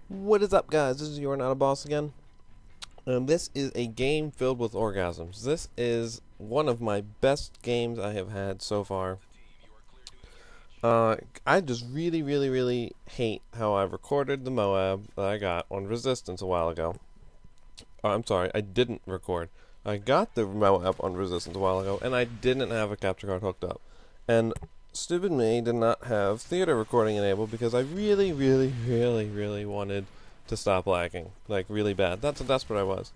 What is up, guys? This is You're Not a Boss again. This is a game filled with orgasms. This is one of my best games I have had so far. I just really hate how I recorded the Moab that I got on Resistance a while ago. I'm sorry, I didn't record. I got the Moab on Resistance a while ago, and I didn't have a capture card hooked up. And stupid me did not have theater recording enabled because I really wanted to stop lagging, like really bad. That's how desperate I was.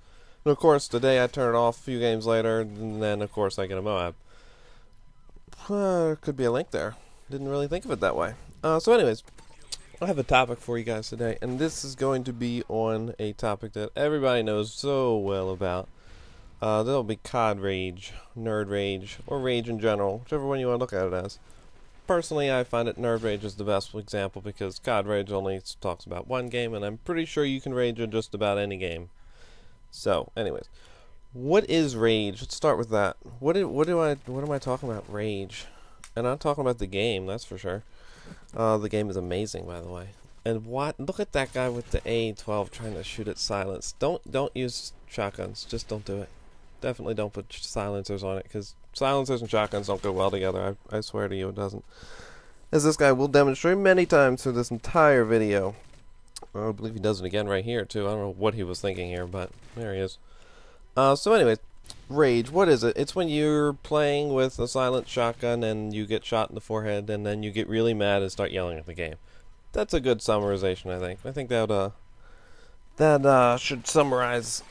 And of course, the day I turn it off, a few games later, and then of course I get a Moab. Could be a link there. Didn't really think of it that way. So anyways, I have a topic for you guys today, and this is going to be on a topic that everybody knows so well about. That'll be COD Rage, Nerd Rage, or Rage in general, whichever one you want to look at it as. Personally, I find that Nerd Rage is the best example because COD Rage only talks about one game, and I'm pretty sure you can rage in just about any game. So, anyways, what is rage? Let's start with that. What am I talking about? Rage, and I'm talking about the game. That's for sure. The game is amazing, by the way. And look at that guy with the A12 trying to shoot at silence. Don't use shotguns. Just don't do it. Definitely don't put silencers on it, because silencers and shotguns don't go well together. I swear to you it doesn't. As this guy will demonstrate many times through this entire video. I believe he does it again right here, too. I don't know what he was thinking here, but there he is. So anyways, Rage, what is it? It's when you're playing with a silent shotgun and you get shot in the forehead, and then you get really mad and start yelling at the game. That's a good summarization, I think. I think that should summarize...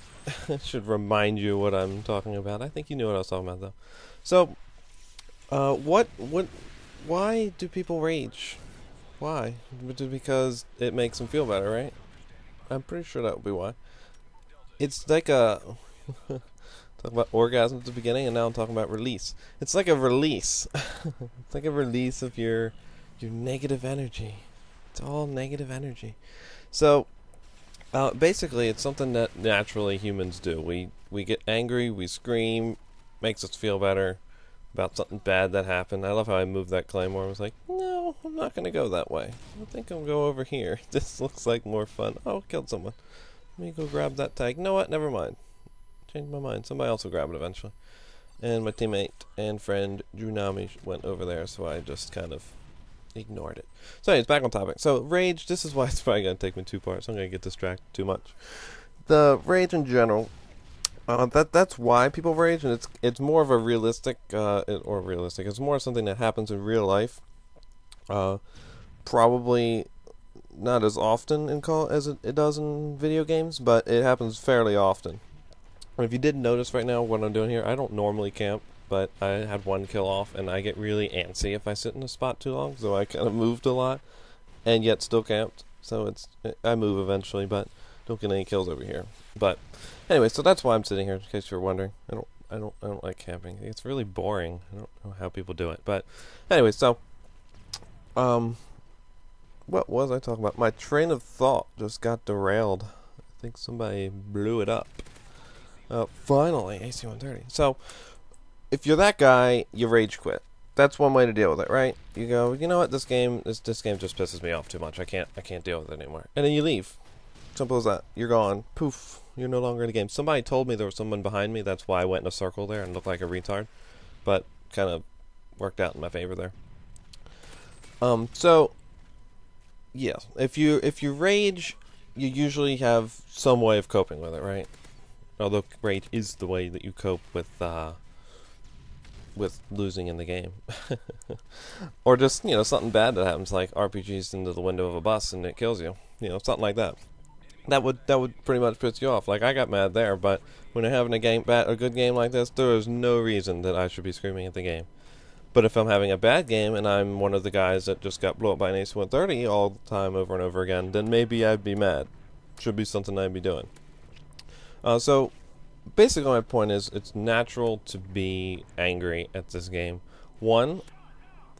should remind you what I'm talking about. I think you knew what I was talking about, though. So, why do people rage? Why? Because it makes them feel better, right? I'm pretty sure that would be why. It's like a... talking about orgasm at the beginning, and now I'm talking about release. It's like a release. It's like a release of your negative energy. It's all negative energy. So... basically, it's something that naturally humans do. We get angry, we scream, makes us feel better about something bad that happened. I love how I moved that claymore. I was like, no, I'm not going to go that way. I think I'll go over here. This looks like more fun. Oh, killed someone. Let me go grab that tag. You know what? Never mind. Changed my mind. Somebody else will grab it eventually. And my teammate and friend Junami went over there, so I just kind of ignored it. So anyways, back on topic. So Rage, this is why it's probably going to take me two parts. I'm going to get distracted too much. The Rage in general, that's why people rage, and it's more of a realistic, it's more something that happens in real life. Probably not as often in call as it does in video games, but it happens fairly often. And if you didn't notice right now what I'm doing here, I don't normally camp, but I had one kill off, and I get really antsy if I sit in a spot too long, so I kind of moved a lot, and yet still camped. So I move eventually, but don't get any kills over here. But anyway, so that's why I'm sitting here, in case you're wondering. I don't like camping. It's really boring. I don't know how people do it. But anyway, so what was I talking about? My train of thought just got derailed. I think somebody blew it up. Finally, AC-130. So if you're that guy, you rage quit. That's one way to deal with it, right? You go, you know what, this game just pisses me off too much. I can't deal with it anymore. And then you leave. Simple as that. You're gone. Poof. You're no longer in the game. Somebody told me there was someone behind me. That's why I went in a circle there and looked like a retard. But kind of worked out in my favor there. So yeah, if you rage, you usually have some way of coping with it, right? Although rage is the way that you cope with losing in the game. Or just, something bad that happens, like RPGs into the window of a bus and it kills you. Something like that. That would pretty much piss you off. Like, I got mad there, but when you're having a good game like this, there is no reason that I should be screaming at the game. But if I'm having a bad game and I'm one of the guys that just got blown up by an AC-130 all the time over and over again, then maybe I'd be mad. Should be something I'd be doing. So basically my point is, it's natural to be angry at this game. One,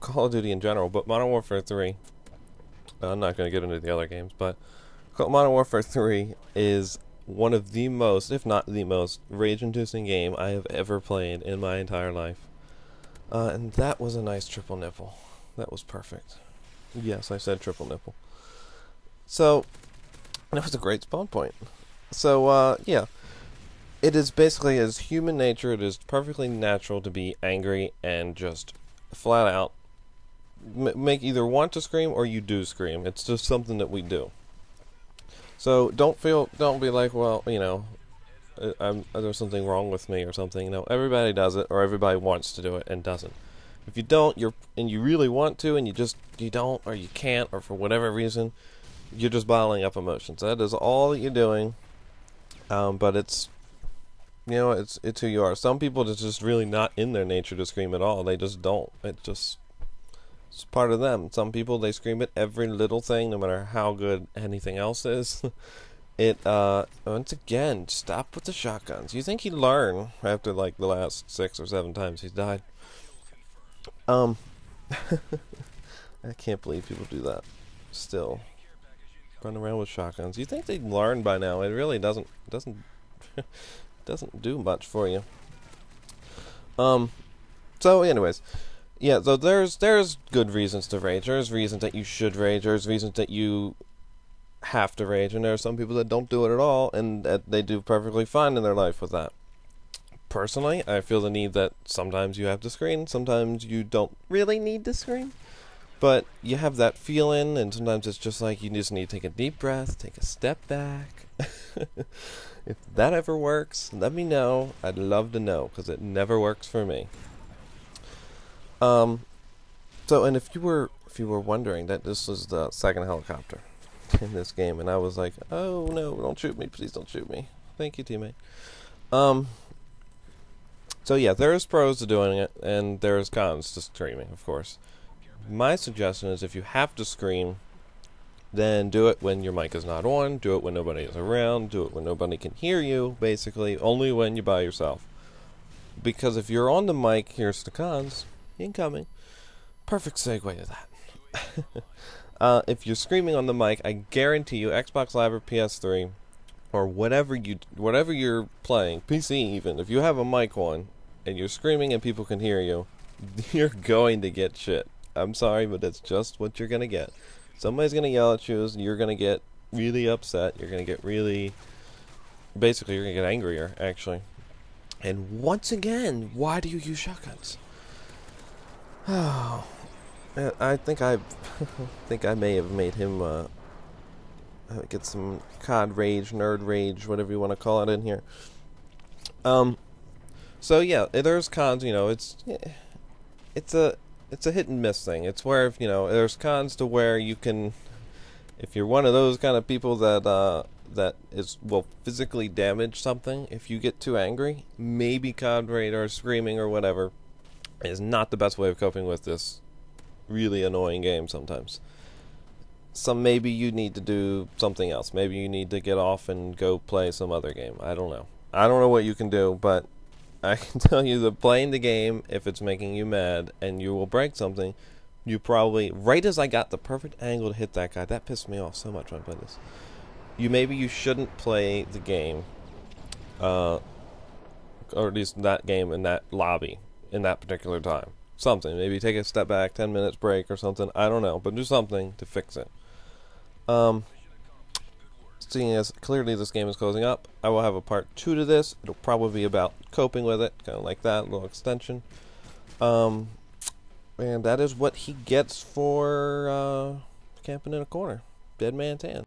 Call of Duty in general, but Modern Warfare 3, I'm not going to get into the other games, but Modern Warfare 3 is one of the most, if not the most, rage-inducing game I have ever played in my entire life. And that was a nice triple nipple. That was perfect. Yes, I said triple nipple. So, That was a great spawn point. So, yeah. It is basically, as human nature, it is perfectly natural to be angry and just flat out make either want to scream or you do scream. It's just something that we do. So don't be like, well, there's something wrong with me or something. No, everybody does it, or everybody wants to do it and doesn't. If you don't, and you really want to, and you don't, or you can't, or for whatever reason, you're just bottling up emotions. That is all that you're doing. But it's who you are. Some people, it's just really not in their nature to scream at all. They just don't. It's part of them. Some people, they scream at every little thing, no matter how good anything else is. Once again, stop with the shotguns. You think he'd learn after like the last 6 or 7 times he's died? I can't believe people do that. Still, run around with shotguns. You think they'd learn by now? It really doesn't do much for you. So anyways, yeah, so there's good reasons to rage. There's reasons that you should rage. There's reasons that you have to rage, and there are some people that don't do it at all, and that they do perfectly fine in their life with that. Personally, I feel the need that sometimes you have to scream, sometimes you don't really need to scream, but you have that feeling, and sometimes it's just like you just need to take a deep breath, take a step back. If that ever works, let me know. I'd love to know, because it never works for me. So, and if you were wondering that this was the second helicopter in this game, and I was like, oh no, don't shoot me, please don't shoot me. Thank you, teammate. So yeah, there's pros to doing it, and there's cons to screaming, of course. My suggestion is, if you have to scream, then do it when your mic is not on, do it when nobody is around, do it when nobody can hear you, basically, only when you're by yourself. Because if you're on the mic, here's the cons, incoming. Perfect segue to that. If you're screaming on the mic, I guarantee you, Xbox Live or PS3, or whatever you're playing, PC even, if you have a mic on, and you're screaming and people can hear you, you're going to get shit. I'm sorry, but that's just what you're going to get. Somebody's going to yell at you, and you're going to get really upset. You're going to get basically, you're going to get angrier, actually. And once again, why do you use shotguns? Oh, I think I may have made him get some COD rage, nerd rage, whatever you want to call it in here. So yeah, there's cons. It's a hit and miss thing. It's where there's cons to where you can, if you're one of those kind of people that will physically damage something if you get too angry, maybe COD rage or screaming or whatever is not the best way of coping with this really annoying game sometimes. Maybe you need to do something else. Maybe you need to get off and go play some other game. I don't know. I don't know what you can do, but I can tell you that playing the game, if it's making you mad and you will break something, you probably, right as I got the perfect angle to hit that guy, that pissed me off so much when I played this. Maybe you shouldn't play the game, or at least that game in that lobby in that particular time. Something. Maybe take a step back, 10 minutes break or something. I don't know, but do something to fix it. Seeing as clearly this game is closing up, I will have a part 2 to this. It'll probably be about coping with it, kind of like that, little extension. And that is what he gets for camping in a corner. Dead man tan.